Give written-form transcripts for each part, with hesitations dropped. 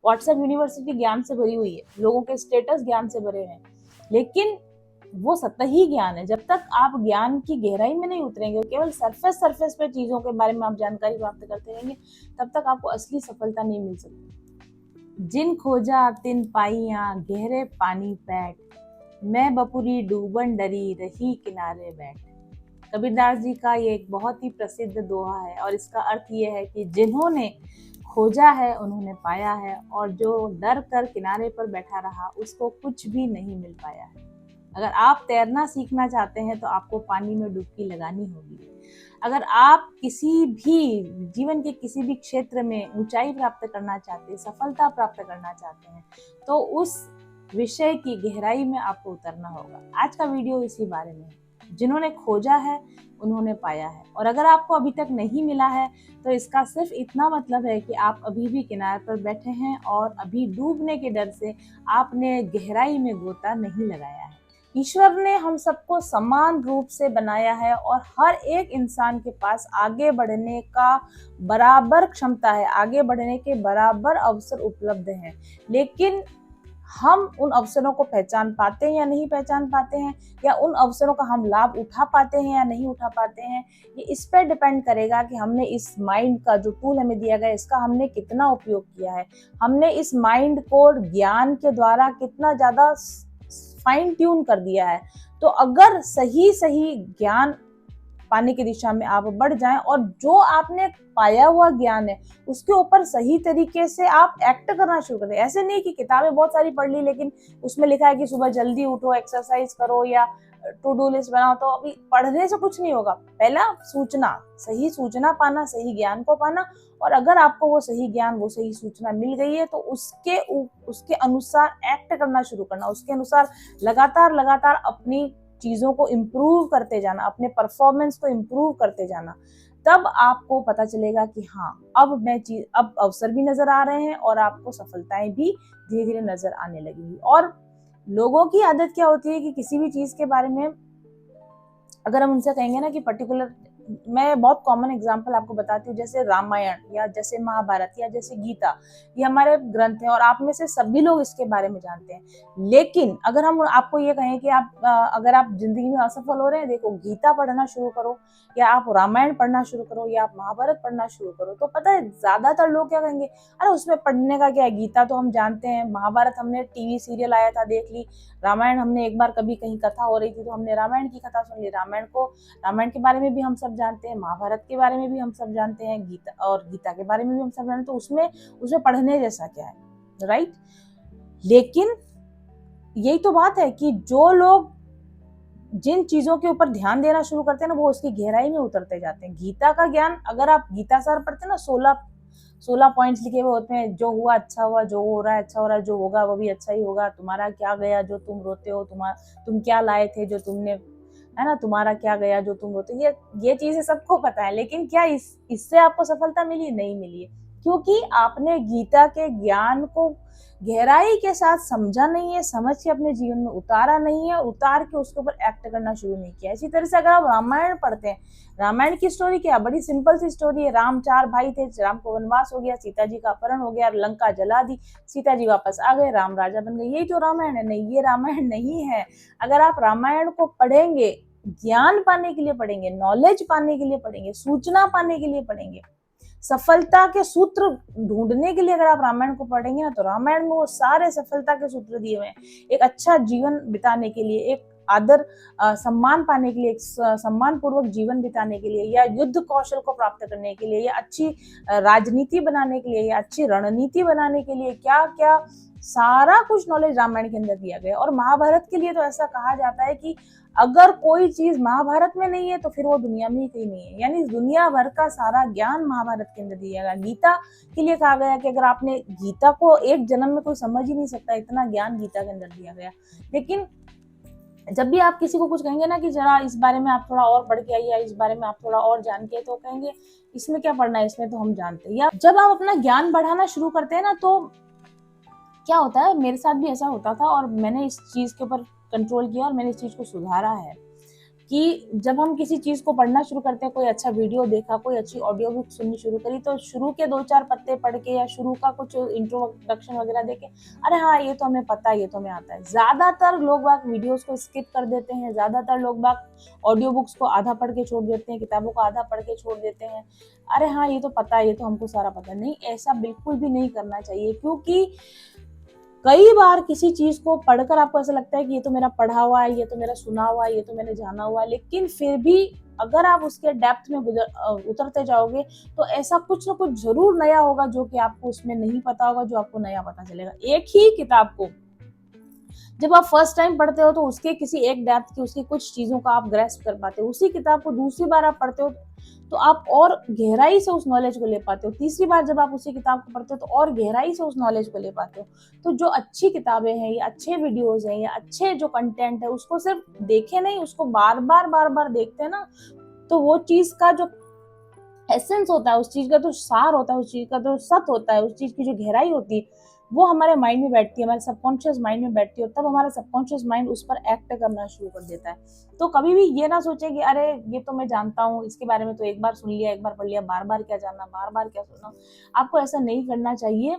WhatsApp university ज्ञान से भरी हुई है, लोगों के स्टेटस ज्ञान से भरे हैं, लेकिन वो सतही ज्ञान है। जब तक आप ज्ञान की गहराई में नहीं उतरेंगे, केवल सरफेस पे चीजों के बारे में आप जानकारी प्राप्त करते रहेंगे, तब तक आपको असली सफलता नहीं मिल सकती। जिन खोजा तिन पाइया गहरे पानी पैठ, मैं बपुरी डूबन डरी रही किनारे बैठ। कबीरदास जी का ये एक बहुत ही प्रसिद्ध दोहा है और इसका अर्थ ये है कि जिन्होंने खोजा है उन्होंने पाया है, और जो डर कर किनारे पर बैठा रहा उसको कुछ भी नहीं मिल पाया है। अगर आप तैरना सीखना चाहते हैं तो आपको पानी में डुबकी लगानी होगी। अगर आप किसी भी जीवन के किसी भी क्षेत्र में ऊंचाई प्राप्त करना चाहते हैं, सफलता प्राप्त करना चाहते हैं, तो उस विषय की गहराई में आपको उतरना होगा। आज का वीडियो इसी बारे में है। जिन्होंने खोजा है उन्होंने पाया है, और अगर आपको अभी तक नहीं मिला है तो इसका सिर्फ इतना मतलब है कि आप अभी भी किनारे पर बैठे हैं और अभी डूबने के डर से आपने गहराई में गोता नहीं लगाया है। ईश्वर ने हम सबको समान रूप से बनाया है और हर एक इंसान के पास आगे बढ़ने का बराबर क्षमता है, आगे बढ़ने के बराबर अवसर उपलब्ध हैं, लेकिन हम उन अवसरों को पहचान पाते हैं या नहीं पहचान पाते हैं, या उन अवसरों का हम लाभ उठा पाते हैं या नहीं उठा पाते हैं, ये इस पर डिपेंड करेगा कि हमने इस माइंड का जो टूल हमें दिया गया इसका हमने कितना उपयोग किया है, हमने इस माइंड को ज्ञान के द्वारा कितना ज्यादा फाइन ट्यून कर दिया है। तो अगर सही ज्ञान पाने की दिशा में आप बढ़ जाएं और जो आपने पाया हुआ ज्ञान है उसके ऊपर सही तरीके से आप एक्ट करना शुरू कर दें। ऐसे नहीं कि किताबें बहुत सारी पढ़ ली लेकिन उसमें लिखा है कि सुबह जल्दी उठो, एक्सरसाइज करो या टू डू लिस्ट बनाओ, तो अभी पढ़ने से कुछ नहीं होगा। पहला सही सूचना पाना, सही ज्ञान को पाना, और अगर आपको वो सही ज्ञान, वो सही सूचना मिल गई है तो उसके अनुसार एक्ट करना शुरू करना, उसके अनुसार लगातार अपनी चीजों को इम्प्रूव करते जाना, अपने परफॉर्मेंस को इम्प्रूव करते जाना। तब आपको पता चलेगा कि हाँ, अब अवसर भी नजर आ रहे हैं और आपको सफलताएं भी धीरे धीरे नजर आने लगेंगी। और लोगों की आदत क्या होती है कि किसी भी चीज के बारे में अगर हम उनसे कहेंगे ना कि पर्टिकुलर, मैं बहुत कॉमन एग्जांपल आपको बताती हूँ, जैसे रामायण या जैसे महाभारत या जैसे गीता, ये हमारे ग्रंथ हैं और आप में से सभी लोग इसके बारे में जानते हैं। लेकिन अगर हम आपको ये कहें कि अगर आप जिंदगी में असफल हो रहे हैं, देखो गीता पढ़ना शुरू करो या आप रामायण पढ़ना शुरू करो या आप महाभारत पढ़ना शुरू करो, तो पता है ज्यादातर लोग क्या कहेंगे, अरे उसमें पढ़ने का क्या है, गीता तो हम जानते हैं, महाभारत हमने टीवी सीरियल आया था देख ली, रामायण हमने एक बार कभी कहीं कथा हो रही थी तो हमने रामायण की कथा सुन ली, रामायण के बारे में भी हम सब जानते हैं, महाभारत के बारे में भी हम सब जानते हैं, गीता के बारे में भी हम सब जानते हैं, तो उसमें पढ़ने जैसा क्या है, राइट। लेकिन यही तो बात है कि जो लोग जिन चीजों के ऊपर ध्यान देना शुरू करते हैं ना, वो उसकी गहराई में उतरते जाते हैं। गीता का ज्ञान, अगर आप गीता सार पढ़ते हैं ना, 16 पॉइंट्स लिखे हुए होते हैं, जो हुआ अच्छा हुआ, जो हो रहा है अच्छा हो रहा है, जो होगा वो भी अच्छा ही होगा, तुम्हारा क्या गया जो तुम रोते हो, तुम क्या लाए थे जो तुमने, है ना, तुम्हारा क्या गया जो तुम रोते, ये चीजें सबको पता है। लेकिन क्या इससे आपको सफलता मिली? नहीं मिली है, क्योंकि आपने गीता के ज्ञान को गहराई के साथ समझा नहीं है, समझ के अपने जीवन में उतारा नहीं है, उतार के उसके ऊपर एक्ट करना शुरू नहीं किया। इसी तरह से अगर आप रामायण पढ़ते हैं, रामायण की स्टोरी क्या, बड़ी सिंपल सी स्टोरी है। राम 4 भाई थे, राम को वनवास हो गया, सीता जी का अपहरण हो गया, लंका जला दी, सीता जी वापस आ गए, राम राजा बन गए, यही तो रामायण है। नहीं, ये रामायण नहीं है। अगर आप रामायण को पढ़ेंगे, ज्ञान पाने के लिए पढ़ेंगे, नॉलेज पाने के लिए पढ़ेंगे, सूचना पाने के लिए पढ़ेंगे, सफलता के सूत्र ढूंढने के लिए अगर आप रामायण को पढ़ेंगे ना, तो रामायण में वो सारे सफलता के सूत्र दिए हुए हैं। एक अच्छा जीवन बिताने के लिए, एक आदर सम्मान पाने के लिए, एक सम्मान पूर्वक जीवन बिताने के लिए, या युद्ध कौशल को प्राप्त करने के लिए, या अच्छी राजनीति बनाने के लिए, या अच्छी रणनीति बनाने के लिए, क्या क्या सारा कुछ नॉलेज रामायण के अंदर दिया गया। और महाभारत के लिए तो ऐसा कहा जाता है कि अगर कोई चीज महाभारत में नहीं है तो फिर वो दुनिया में ही कहीं नहीं है, यानी दुनिया भर का सारा ज्ञान महाभारत के अंदर दिया गया। गीता के लिए कहा गया कि अगर आपने गीता को एक जन्म में कोई समझ ही नहीं सकता, इतना ज्ञान गीता के अंदर दिया गया। लेकिन जब भी आप किसी को कुछ कहेंगे ना कि जरा इस बारे में आप थोड़ा और पढ़ के आइए, इस बारे में आप थोड़ा और जान के, तो कहेंगे इसमें क्या पढ़ना है, इसमें तो हम जानते हैं। या जब आप अपना ज्ञान बढ़ाना शुरू करते हैं ना, तो क्या होता है, मेरे साथ भी ऐसा होता था और मैंने इस चीज के ऊपर कंट्रोल किया और मैंने इस चीज को सुधारा है। कि जब हम किसी चीज को पढ़ना शुरू करते हैं, कोई अच्छा वीडियो देखा, कोई अच्छी ऑडियो बुक सुननी शुरू करी, तो शुरू के 2-4 पत्ते पढ़ के या शुरू का कुछ इंट्रोडक्शन वगैरह देके अरे हाँ ये तो हमें पता है, ये तो हमें आता है। ज्यादातर लोग बाग वीडियोस को स्किप कर देते हैं, ज्यादातर लोग बाग ऑडियो बुक्स को आधा पढ़ के छोड़ देते हैं, किताबों को आधा पढ़ के छोड़ देते हैं। अरे हाँ ये तो पता है, ये तो हमको सारा पता है। नहीं, ऐसा बिल्कुल भी नहीं करना चाहिए, क्योंकि कई बार किसी चीज को पढ़कर आपको ऐसा लगता है कि ये तो मेरा पढ़ा हुआ है, ये तो मेरा सुना हुआ है, ये तो मैंने जाना हुआ है, लेकिन फिर भी अगर आप उसके डेप्थ में उतरते जाओगे तो ऐसा कुछ ना कुछ जरूर नया होगा जो कि आपको उसमें नहीं पता होगा, जो आपको नया पता चलेगा। एक ही किताब को जब आप फर्स्ट टाइम पढ़ते हो तो उसके किसी एक डेप्थ की, उसकी कुछ चीजों का आप ग्रेस्प कर पाते हो। उसी किताब को दूसरी बार आप पढ़ते हो तो आप और गहराई से उस नॉलेज को ले पाते हो। तीसरी बार जब आप उसी किताब को पढ़ते हो तो और गहराई से उस नॉलेज को ले पाते हो। तो जो अच्छी किताबें हैं या अच्छे वीडियोस हैं या अच्छे जो कंटेंट है, उसको सिर्फ देखे नहीं, उसको बार बार देखते हैं ना, तो वो चीज का जो एसेंस होता है, उस चीज का जो सार होता है, उस चीज का जो सत होता है, उस चीज की जो गहराई होती है, वो हमारे माइंड में बैठती है, हमारे सबकॉन्शियस माइंड में बैठती है, और तब हमारा सबकॉन्शियस माइंड उस पर एक्ट करना शुरू कर देता है। तो कभी भी ये ना सोचे कि अरे ये तो मैं जानता हूँ, इसके बारे में तो एक बार सुन लिया, एक बार पढ़ लिया, बार बार क्या जानना, बार बार क्या सुनना। आपको ऐसा नहीं करना चाहिए।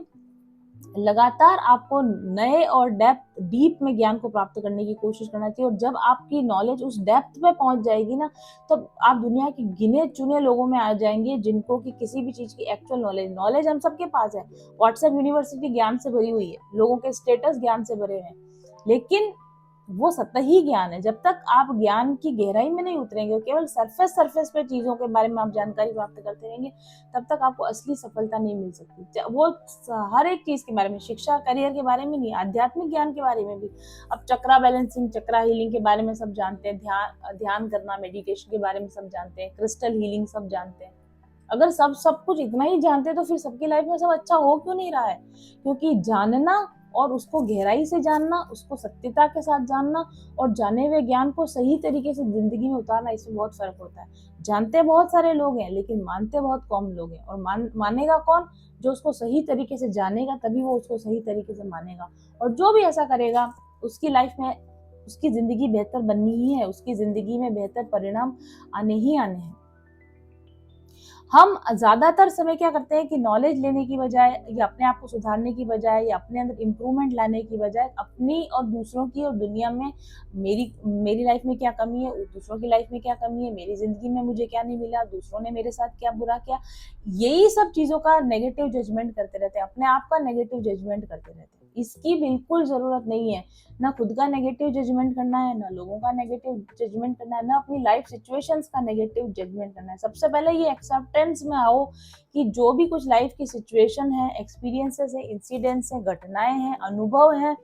लगातार आपको नए और डेप्थ डीप में ज्ञान को प्राप्त करने की कोशिश करना चाहिए। और जब आपकी नॉलेज उस डेप्थ पे पहुंच जाएगी ना, तब आप दुनिया के गिने चुने लोगों में आ जाएंगे जिनको कि किसी भी चीज की एक्चुअल नॉलेज हम सबके पास है। व्हाट्सएप यूनिवर्सिटी ज्ञान से भरी हुई है, लोगों के स्टेटस ज्ञान से भरे हैं, लेकिन वो सतही ज्ञान है। जब तक आप ज्ञान की गहराई में नहीं उतरेंगे, केवल सरफेस पे चीजों के बारे में आप जानकारी प्राप्त करते रहेंगे, तब तक आपको असली सफलता नहीं मिल सकती। वो हर एक चीज के बारे में, शिक्षा करियर के बारे में नहीं, आध्यात्मिक ज्ञान के बारे में भी। अब चक्रा बैलेंसिंग, चक्रा हीलिंग के बारे में सब जानते हैं, ध्यान करना, मेडिटेशन के बारे में सब जानते हैं, क्रिस्टल हीलिंग सब जानते हैं। अगर सब कुछ इतना ही जानते तो फिर सबकी लाइफ में सब अच्छा हो क्यों नहीं रहा है? क्योंकि जानना और उसको गहराई से जानना, उसको सत्यता के साथ जानना और जाने हुए ज्ञान को सही तरीके से जिंदगी में उतारना, इसमें बहुत फर्क होता है। जानते बहुत सारे लोग हैं, लेकिन मानते बहुत कम लोग हैं। और मानेगा कौन? जो उसको सही तरीके से जानेगा, तभी वो उसको सही तरीके से मानेगा। और जो भी ऐसा करेगा, उसकी लाइफ में उसकी जिंदगी बेहतर बननी ही है, उसकी जिंदगी में बेहतर परिणाम आने ही आने हैं। हम ज्यादातर समय क्या करते हैं कि नॉलेज लेने की बजाय या अपने आप को सुधारने की बजाय या अपने अंदर इम्प्रूवमेंट लाने की बजाय अपनी और दूसरों की और दुनिया में मेरी लाइफ में क्या कमी है, दूसरों की लाइफ में क्या कमी है, मेरी जिंदगी में मुझे क्या नहीं मिला, दूसरों ने मेरे साथ क्या बुरा किया, यही सब चीजों का नेगेटिव जजमेंट करते रहते हैं, अपने आप का नेगेटिव जजमेंट करते रहते हैं। इसकी बिल्कुल जरूरत नहीं है। ना खुद का नेगेटिव जजमेंट करना है, ना लोगों का नेगेटिव जजमेंट करना है, ना अपनी लाइफ सिचुएशंस का नेगेटिव जजमेंट करना है। सबसे पहले ये एक्सेप्टेंस में आओ कि जो भी कुछ लाइफ की सिचुएशन है, एक्सपीरियंसेस है, इंसिडेंट्स है, घटनाएं हैं, अनुभव है,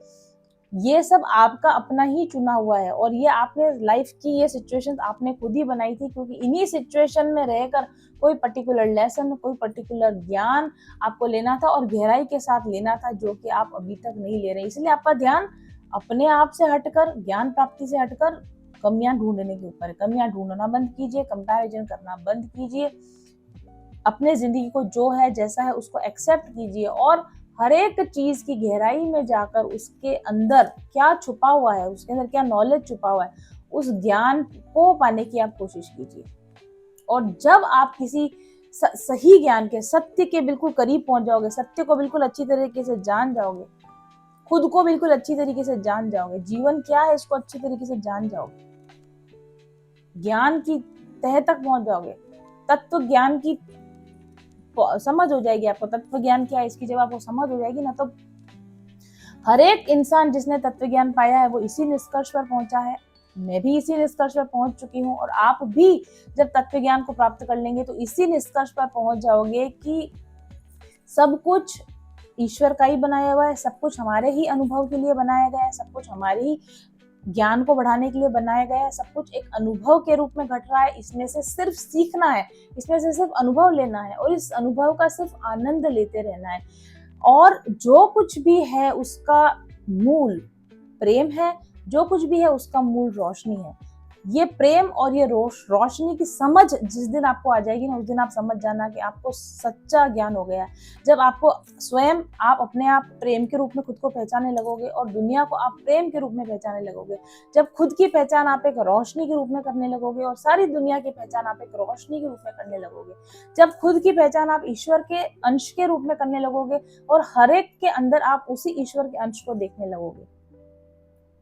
ये सब आपका अपना ही चुना हुआ है। और ये आपने लाइफ की ये सिचुएशंस आपने खुद ही बनाई थी, क्योंकि इन्हीं सिचुएशन में रहकर कोई पर्टिकुलर लेसन, कोई पर्टिकुलर ज्ञान आपको लेना था और गहराई के साथ लेना था, जो कि आप अभी तक नहीं ले रहे। इसलिए आपका ध्यान अपने आप से हटकर, ज्ञान प्राप्ति से हटकर कमियां ढूंढने के ऊपर है। कमियां ढूंढना बंद कीजिए, कंपैरिजन करना बंद कीजिए, अपने जिंदगी को जो है जैसा है उसको एक्सेप्ट कीजिए और हर एक चीज की गहराई में जाकर उसके अंदर क्या छुपा हुआ है, उसके अंदर क्या नॉलेज छुपा हुआ है, उस ज्ञान को पाने की आप कोशिश कीजिए। और जब आप किसी सही ज्ञान के, सत्य के बिल्कुल करीब पहुंच जाओगे, सत्य को बिल्कुल अच्छी तरीके से जान जाओगे, खुद को बिल्कुल अच्छी तरीके से जान जाओगे, जीवन क्या है इसको अच्छी तरीके से जान जाओगे, ज्ञान की तह तक पहुंच जाओगे, तत्व ज्ञान की समझ हो जाएगी आपको। तत्व ज्ञान क्या है इसकी जब आपको समझ हो जाएगी ना, तो हर एक इंसान जिसने तत्व ज्ञान पाया है वो इसी निष्कर्ष पर पहुंचा है। मैं भी इसी निष्कर्ष पर पहुंच चुकी हूँ और आप भी जब तत्व ज्ञान को प्राप्त कर लेंगे तो इसी निष्कर्ष पर पहुंच जाओगे कि सब कुछ ईश्वर का ही बनाया हुआ है, सब कुछ हमारे ही अनुभव के लिए बनाया गया है, सब कुछ हमारे ही ज्ञान को बढ़ाने के लिए बनाया गया है, सब कुछ एक अनुभव के रूप में घट रहा है। इसमें से सिर्फ सीखना है, इसमें से सिर्फ अनुभव लेना है और इस अनुभव का सिर्फ आनंद लेते रहना है। और जो कुछ भी है उसका मूल प्रेम है, जो कुछ भी है उसका मूल रोशनी है। ये प्रेम और ये रोशनी की समझ जिस दिन आपको आ जाएगी ना, उस दिन आप समझ जाना कि आपको सच्चा ज्ञान हो गया है। जब आपको स्वयं आप अपने आप प्रेम के रूप में खुद को पहचानने लगोगे और दुनिया को आप प्रेम के रूप में पहचानने लगोगे, जब खुद की पहचान आप एक रोशनी के रूप में करने लगोगे और सारी दुनिया की पहचान आप एक रोशनी के रूप में करने लगोगे, जब खुद की पहचान आप ईश्वर के अंश के रूप में करने लगोगे और हर एक के अंदर आप उसी ईश्वर के अंश को देखने लगोगे,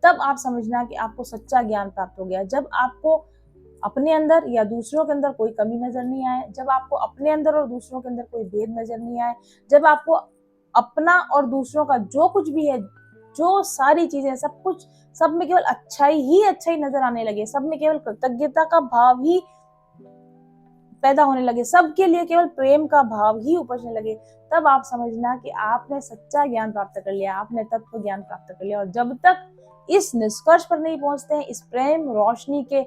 तब आप समझना कि आपको सच्चा ज्ञान प्राप्त हो गया। जब आपको अपने अंदर या दूसरों के अंदर कोई कमी नजर नहीं आए, जब आपको अपने अंदर और दूसरों के अंदर कोई भेद नजर नहीं आए, जब आपको अपना और दूसरों का जो कुछ भी है, जो सारी चीजें, सब कुछ, सब में केवल अच्छाई ही अच्छाई नजर आने लगे, सब में केवल कृतज्ञता का भाव ही पैदा होने लगे, सबके लिए केवल प्रेम का भाव ही उपजने लगे, तब आप समझना कि आपने सच्चा ज्ञान प्राप्त कर लिया, आपने तत्व ज्ञान प्राप्त कर लिया। और जब तक इस निष्कर्ष पर नहीं पहुंचते हैं, इस प्रेम रोशनी के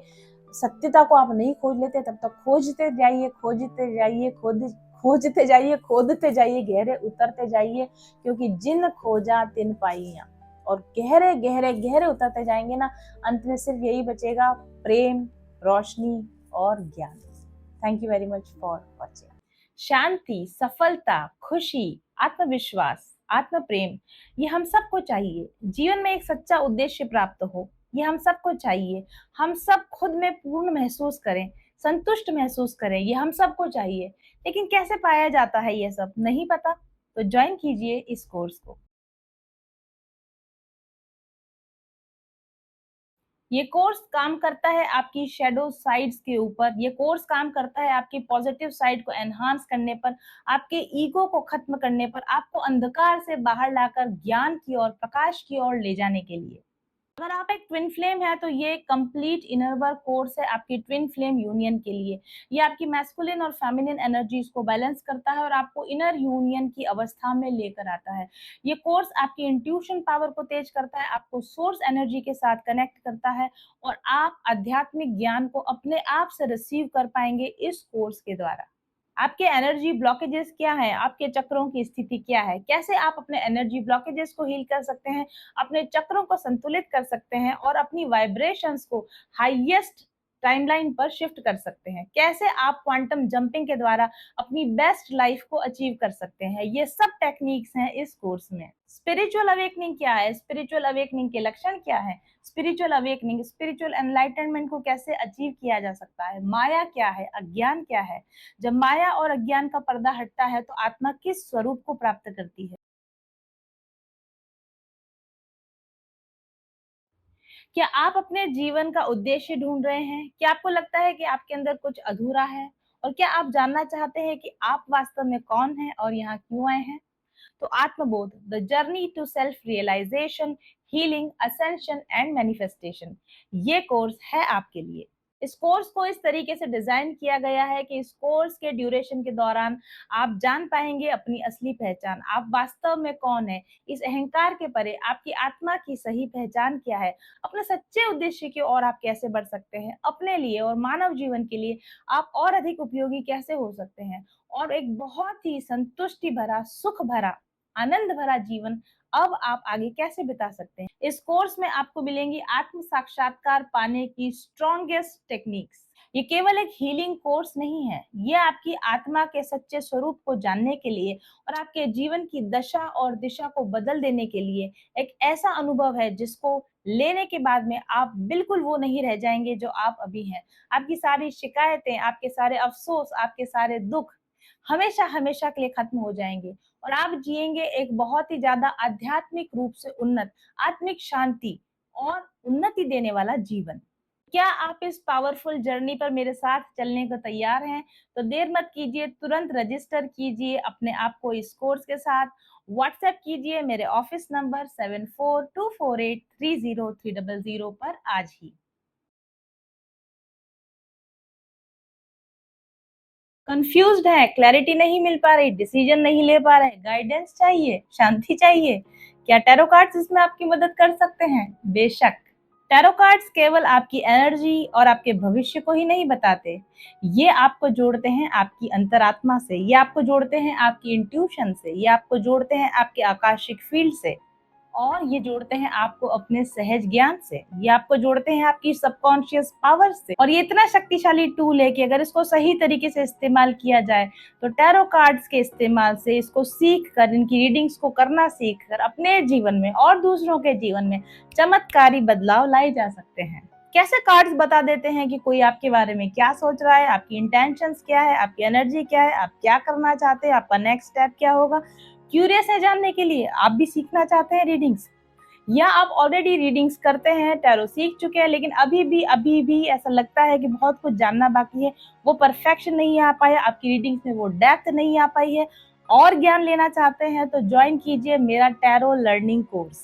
सत्यता को आप नहीं खोज लेते, तब तक खोजते जाइए, खोजते जाइए, खोजते जाइए, खोदते जाइए, गहरे उतरते जाइए, क्योंकि जिन खोजा तिन पाइया। और गहरे गहरे गहरे उतरते जाएंगे ना, अंत में सिर्फ यही बचेगा, प्रेम, रोशनी और ज्ञान। Thank you very much for watching. शांति, सफलता, खुशी, आत्मविश्वास, आत्म प्रेम, ये हम सबको चाहिए। जीवन में एक सच्चा उद्देश्य प्राप्त हो, ये हम सबको चाहिए। हम सब खुद में पूर्ण महसूस करें, संतुष्ट महसूस करें, ये हम सबको चाहिए। लेकिन कैसे पाया जाता है ये सब, नहीं पता? तो ज्वाइन कीजिए इस कोर्स को। ये कोर्स काम करता है आपकी शैडो साइड्स के ऊपर, ये कोर्स काम करता है आपकी पॉजिटिव साइड को एनहांस करने पर, आपके ईगो को खत्म करने पर, आपको अंधकार से बाहर लाकर ज्ञान की ओर, प्रकाश की ओर ले जाने के लिए। अगर आप एक ट्विन फ्लेम है तो ये कंप्लीट इनर वर्क कोर्स है आपकी ट्विन फ्लेम यूनियन के लिए। ये आपकी मैस्कुलिन और फेमिनिन एनर्जीज को बैलेंस करता है और आपको इनर यूनियन की अवस्था में लेकर आता है। ये कोर्स आपकी इंट्यूशन पावर को तेज करता है, आपको सोर्स एनर्जी के साथ कनेक्ट करता है और आप आध्यात्मिक ज्ञान को अपने आप से रिसीव कर पाएंगे इस कोर्स के द्वारा। आपके एनर्जी ब्लॉकेजेस क्या है, आपके चक्रों की स्थिति क्या है, कैसे आप अपने एनर्जी ब्लॉकेजेस को हील कर सकते हैं, अपने चक्रों को संतुलित कर सकते हैं और अपनी वाइब्रेशंस को हाईएस्ट टाइमलाइन पर शिफ्ट कर सकते हैं, कैसे आप क्वांटम जंपिंग के द्वारा अपनी बेस्ट लाइफ को अचीव कर सकते हैं, ये सब टेक्निक्स हैं इस कोर्स में। स्पिरिचुअल अवेकनिंग क्या है, स्पिरिचुअल अवेकनिंग के लक्षण क्या है, स्पिरिचुअल अवेकनिंग, स्पिरिचुअल एनलाइटनमेंट को कैसे अचीव किया जा सकता है, माया क्या है, अज्ञान क्या है, जब माया और अज्ञान का पर्दा हटता है तो आत्मा किस स्वरूप को प्राप्त करती है। क्या आप अपने जीवन का उद्देश्य ढूंढ रहे हैं? क्या आपको लगता है कि आपके अंदर कुछ अधूरा है? और क्या आप जानना चाहते हैं कि आप वास्तव में कौन हैं और यहाँ क्यों आए हैं? तो Atmabodh, the journey to self realization, healing, ascension and manifestation, ये कोर्स है आपके लिए। इस कोर्स को इस तरीके से डिजाइन किया गया है कि इस कोर्स के ड्यूरेशन के दौरान आप जान पाएंगे अपनी असली पहचान, आप वास्तव में कौन है, इस अहंकार के परे आपकी आत्मा की सही पहचान क्या है, अपने सच्चे उद्देश्य की ओर आप कैसे बढ़ सकते हैं, अपने लिए और मानव जीवन के लिए आप और अधिक उपयोगी कैसे हो सकते हैं और एक बहुत ही संतुष्टि भरा, सुख भरा, आनंद भरा जीवन अब आप आगे कैसे बिता सकते हैं। इस कोर्स में आपको मिलेंगी आत्म साक्षात्कार पाने की स्ट्रॉन्गेस्ट टेक्निक्स। ये केवल एक हीलिंग कोर्स नहीं है, ये आपकी आत्मा के सच्चे स्वरूप को जानने के लिए और आपके जीवन की दशा और दिशा को बदल देने के लिए एक ऐसा अनुभव है जिसको लेने के बाद में आप बिल्कुल वो नहीं रह जाएंगे जो आप अभी हैं। आपकी सारी शिकायतें, आपके सारे अफसोस, आपके सारे दुख हमेशा हमेशा के लिए खत्म हो जाएंगे और आप जिएंगे एक बहुत ही ज्यादा आध्यात्मिक रूप से उन्नत, आत्मिक शांति और उन्नति देने वाला जीवन। क्या आप इस पावरफुल जर्नी पर मेरे साथ चलने को तैयार हैं? तो देर मत कीजिए, तुरंत रजिस्टर कीजिए अपने आप को इस कोर्स के साथ। व्हाट्सएप कीजिए मेरे ऑफिस नंबर 7424830300 पर आज ही। कंफ्यूज्ड है, क्लैरिटी नहीं मिल पा रही, डिसीजन नहीं ले पा रहे, गाइडेंस चाहिए, शांति चाहिए, क्या टैरो कार्ड्स इसमें आपकी मदद कर सकते हैं? बेशक। टैरो कार्ड्स केवल आपकी एनर्जी और आपके भविष्य को ही नहीं बताते, ये आपको जोड़ते हैं आपकी अंतरात्मा से, ये आपको जोड़ते हैं आपकी इंट्यूशन से, ये आपको जोड़ते हैं आपके आकाशिक फील्ड से और ये जोड़ते हैं आपको अपने सहज ज्ञान से, ये आपको जोड़ते हैं आपकी सबकॉन्शियस पावर से। और ये इतना शक्तिशाली टूल है कि अगर इसको सही तरीके से इस्तेमाल किया जाए तो टैरो कार्ड्स के इस्तेमाल से, इसको सीख कर, इनकी रीडिंग्स को करना सीख कर अपने जीवन में और दूसरों के जीवन में चमत्कारी बदलाव लाए जा सकते हैं। कैसे कार्ड्स बता देते हैं कि कोई आपके बारे में क्या सोच रहा है, आपकी इंटेंशंस क्या है, आपकी एनर्जी क्या है, आप क्या करना चाहते हैं, आपका नेक्स्ट स्टेप क्या होगा। क्यूरियस है जानने के लिए, आप भी सीखना चाहते हैं रीडिंग्स, या आप ऑलरेडी रीडिंग्स करते हैं, टैरो सीख चुके हैं, लेकिन अभी भी ऐसा लगता है कि बहुत कुछ जानना बाकी है, वो परफेक्शन नहीं आ पाया, आपकी रीडिंग्स में वो डेप्थ नहीं आ पाई है, और ज्ञान लेना चाहते हैं तो ज्वाइन कीजिए मेरा टैरो लर्निंग कोर्स।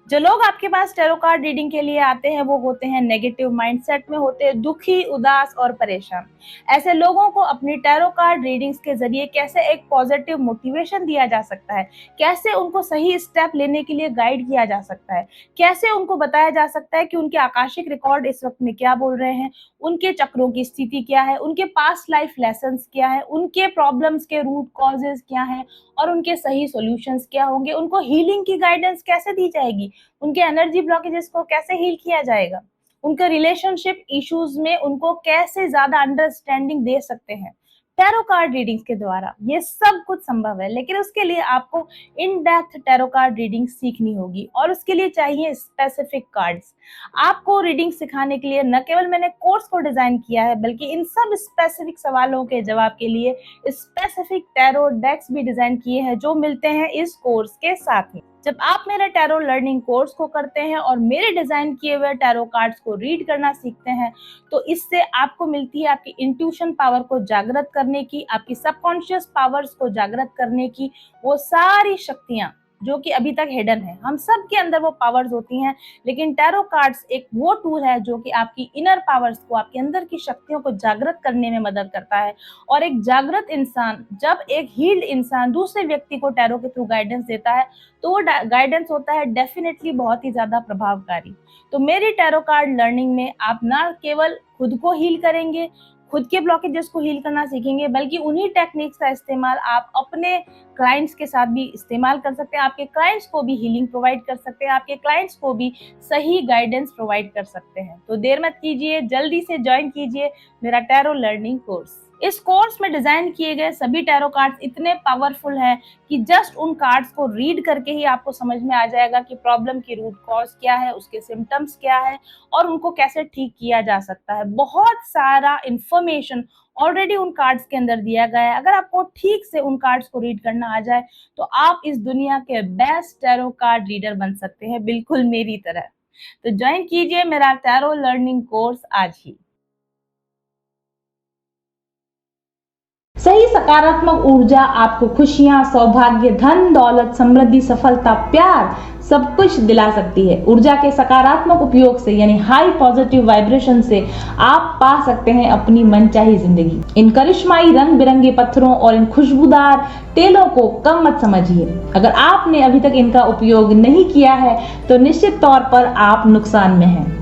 जो लोग आपके पास टैरो कार्ड रीडिंग के लिए आते हैं वो होते हैं नेगेटिव माइंडसेट में, होते हैं दुखी, उदास और परेशान। ऐसे लोगों को अपनी टैरो कार्ड रीडिंग्स के जरिए कैसे एक पॉजिटिव मोटिवेशन दिया जा सकता है, कैसे उनको सही स्टेप लेने के लिए गाइड किया जा सकता है, कैसे उनको बताया जा सकता है कि उनके आकाशिक रिकॉर्ड इस वक्त में क्या बोल रहे हैं, उनके चक्रों की स्थिति क्या है, उनके पास्ट लाइफ लेसन्स क्या है, उनके प्रॉब्लम्स के रूट कॉजेज क्या है और उनके सही सॉल्यूशंस क्या होंगे, उनको हीलिंग की गाइडेंस कैसे दी जाएगी, उनके एनर्जी ब्लॉकेजेस को कैसे हील किया जाएगा, उनके रिलेशनशिप इश्यूज में उनको कैसे ज्यादा अंडरस्टैंडिंग दे सकते हैं। टैरो कार्ड रीडिंग्स के द्वारा ये सब कुछ संभव है, लेकिन उसके लिए आपको in depth tarot card reading सीखनी होगी और उसके लिए चाहिए स्पेसिफिक कार्ड्स। आपको रीडिंग सिखाने के लिए न केवल मैंने कोर्स को डिजाइन किया है, बल्कि इन सब स्पेसिफिक सवालों के जवाब के लिए स्पेसिफिक टैरो डेक्स भी डिजाइन किए हैं, जो मिलते हैं इस कोर्स के साथ में। जब आप मेरे टैरो लर्निंग कोर्स को करते हैं और मेरे डिजाइन किए हुए टैरो कार्ड्स को रीड करना सीखते हैं, तो इससे आपको मिलती है आपकी इंट्यूशन पावर को जागृत करने की, आपकी सबकॉन्शियस पावर्स को जागृत करने की वो सारी शक्तियां जो कि अभी तक हिडन है। हम सब के अंदर वो पावर्स होती हैं, लेकिन टैरो कार्ड्स एक वो टूल है जो कि आपकी इनर पावर्स को, आपके अंदर की शक्तियों को जागृत करने में मदद करता है। और एक जागृत इंसान, जब एक हील्ड इंसान दूसरे व्यक्ति को टैरो के थ्रू गाइडेंस देता है, तो वो गाइडेंस होता है डेफिनेटली बहुत ही ज्यादा प्रभावकारी। तो मेरी टैरो कार्ड लर्निंग में आप ना केवल खुद को हील करेंगे, खुद के ब्लॉकेजेस को हील करना सीखेंगे, बल्कि उन्हीं टेक्निक्स का इस्तेमाल आप अपने क्लाइंट्स के साथ भी इस्तेमाल कर सकते हैं, आपके क्लाइंट्स को भी हीलिंग प्रोवाइड कर सकते हैं, आपके क्लाइंट्स को भी सही गाइडेंस प्रोवाइड कर सकते हैं। तो देर मत कीजिए, जल्दी से ज्वाइन कीजिए मेरा टैरो लर्निंग कोर्स। इस कोर्स में डिजाइन किए गए सभी टैरो कार्ड्स इतने पावरफुल हैं कि जस्ट उन कार्ड्स को रीड करके ही आपको समझ में आ जाएगा कि प्रॉब्लम की रूट कॉज क्या है, उसके सिम्टम्स क्या है और उनको कैसे ठीक किया जा सकता है। बहुत सारा इंफॉर्मेशन ऑलरेडी उन कार्ड्स के अंदर दिया गया है। अगर आपको ठीक से उन कार्ड्स को रीड करना आ जाए तो आप इस दुनिया के बेस्ट टैरो कार्ड रीडर बन सकते हैं, बिल्कुल मेरी तरह। तो ज्वाइन कीजिए मेरा टैरो लर्निंग कोर्स आज ही। सही सकारात्मक ऊर्जा आपको खुशियां, सौभाग्य, धन, दौलत, समृद्धि, सफलता, प्यार सब कुछ दिला सकती है। ऊर्जा के सकारात्मक उपयोग से यानी हाई पॉजिटिव वाइब्रेशन से आप पा सकते हैं अपनी मनचाही जिंदगी। इन करिश्माई रंग बिरंगे पत्थरों और इन खुशबूदार तेलों को कम मत समझिए। अगर आपने अभी तक इनका उपयोग नहीं किया है तो निश्चित तौर पर आप नुकसान में हैं।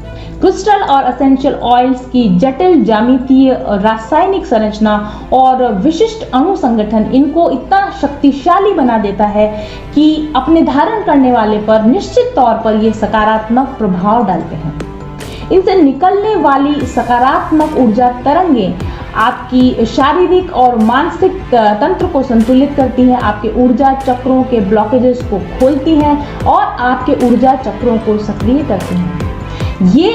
क्रिस्टल और एसेंशियल ऑयल्स की जटिल ज्यामितीय, रासायनिक संरचना और विशिष्ट अणु संगठन इनको इतना शक्तिशाली बना देता है कि अपने धारण करने वाले पर निश्चित तौर पर ये सकारात्मक प्रभाव डालते हैं। इनसे निकलने वाली सकारात्मक ऊर्जा तरंगें आपकी शारीरिक और मानसिक तंत्र को संतुलित करती हैं, आपके ऊर्जा चक्रों के ब्लॉकेजेस को खोलती हैं और आपके ऊर्जा चक्रों को सक्रिय करती हैं। ये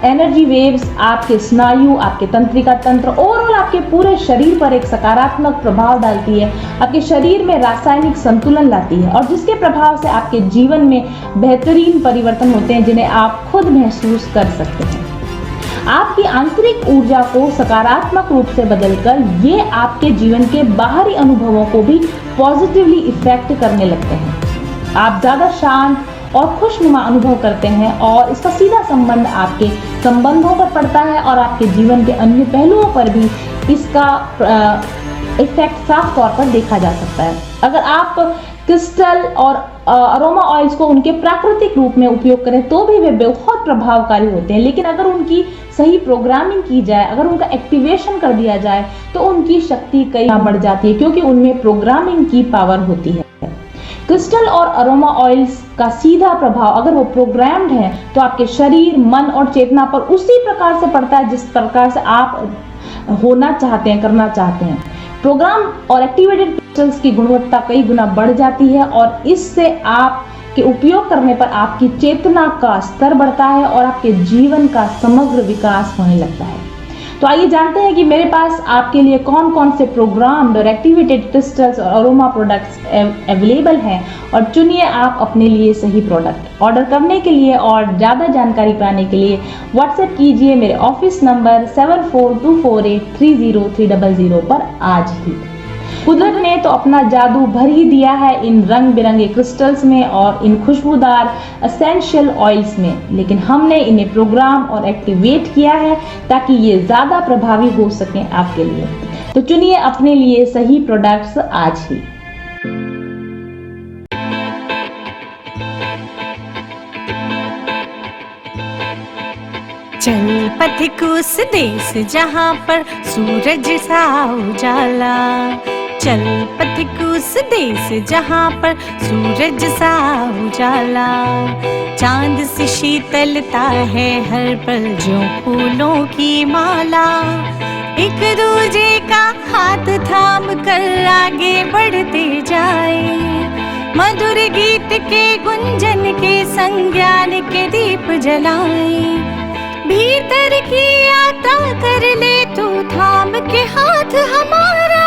एनर्जी वेव्स आपके स्नायु, आपके तंत्रिका तंत्र, ओवरऑल आपके पूरे शरीर पर एक सकारात्मक प्रभाव डालती है, आपके शरीर में रासायनिक संतुलन लाती है और जिसके प्रभाव से आपके जीवन में बेहतरीन परिवर्तन होते हैं जिन्हें आप खुद महसूस कर सकते हैं। आपकी आंतरिक ऊर्जा को सकारात्मक रूप से बदलकर ये आपके जीवन के बाहरी अनुभवों को भी पॉजिटिवली इफेक्ट करने लगते हैं। आप ज्यादा शांत और खुशनुमा अनुभव करते हैं और इसका सीधा संबंध आपके संबंधों पर पड़ता है और आपके जीवन के अन्य पहलुओं पर भी इसका इफेक्ट साफ तौर पर देखा जा सकता है। अगर आप क्रिस्टल और अरोमा ऑयल्स को उनके प्राकृतिक रूप में उपयोग करें तो भी वे बहुत प्रभावकारी होते हैं, लेकिन अगर उनकी सही प्रोग्रामिंग की जाए, अगर उनका एक्टिवेशन कर दिया जाए तो उनकी शक्ति कई गुना बढ़ जाती है, क्योंकि उनमें प्रोग्रामिंग की पावर होती है। क्रिस्टल और अरोमा ऑयल्स का सीधा प्रभाव अगर वो प्रोग्राम्ड है तो आपके शरीर, मन और चेतना पर उसी प्रकार से पड़ता है जिस प्रकार से आप होना चाहते हैं, करना चाहते हैं। प्रोग्राम और एक्टिवेटेड क्रिस्टल्स की गुणवत्ता कई गुना बढ़ जाती है और इससे आप के उपयोग करने पर आपकी चेतना का स्तर बढ़ता है और आपके जीवन का समग्र विकास होने लगता है। तो आइए जानते हैं कि मेरे पास आपके लिए कौन कौन से प्रोग्राम्ड और एक्टिवेटेड क्रिस्टल्स और अरोमा प्रोडक्ट्स अवेलेबल हैं, और चुनिए आप अपने लिए सही प्रोडक्ट। ऑर्डर करने के लिए और ज़्यादा जानकारी पाने के लिए व्हाट्सएप कीजिए मेरे ऑफिस नंबर 7424830300 पर आज ही। कुदरत ने तो अपना जादू भर ही दिया है इन रंग बिरंगे क्रिस्टल्स में और इन खुशबूदार एसेंशियल ऑयल्स में, लेकिन हमने इन्हें प्रोग्राम और एक्टिवेट किया है ताकि ये ज़्यादा प्रभावी हो सकें आपके लिए। तो चुनिए अपने लिए सही प्रोडक्ट्स आज ही। चल पथिक उस देश जहाँ पर सूरज सा उजाला, चल पथिक उस देश जहाँ पर सूरज सा उजाला, चांद सी शीतलता है हर पल जो फूलों की माला, एक दूजे का हाथ थाम कर आगे बढ़ते जाए, मधुर गीत के गुंजन के संग ज्ञान के दीप जलाए, भीतर की यात्रा कर ले तू थाम के हाथ हमारा,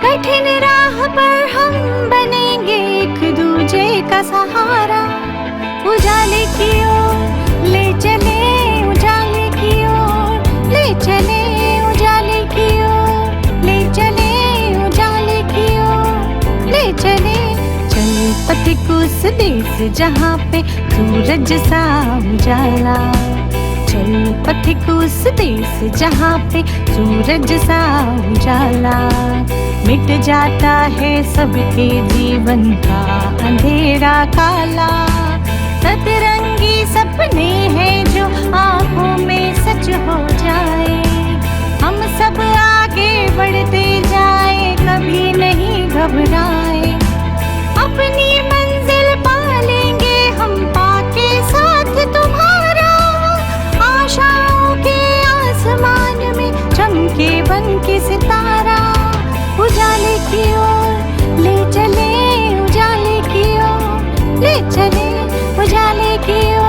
कठिन राह पर हम बनेंगे एक दूजे का सहारा, उजाले की ओर ले चले, उजाले की ओर ले चले, उजाले की ओर ले चले, उजाले की ओर ले चले, चल पथिक उस देश जहाँ पे सूरज सा उजाला, चल पथिक उस देश जहाँ पे सूरज सा उजाला, मिट जाता है सबके जीवन का अंधेरा काला, सतरंगी सपने हैं जो आँखों में सच हो जाए, हम सब आगे बढ़ते जाए कभी नहीं घबराए, अपनी मंजिल पा लेंगे हम पाके साथ तुम्हारा, आशाओं के आसमान में चमके बन के सितारा, उजाले की ओर ले चले, उजाले की ओर ले चले, उजाले की ओर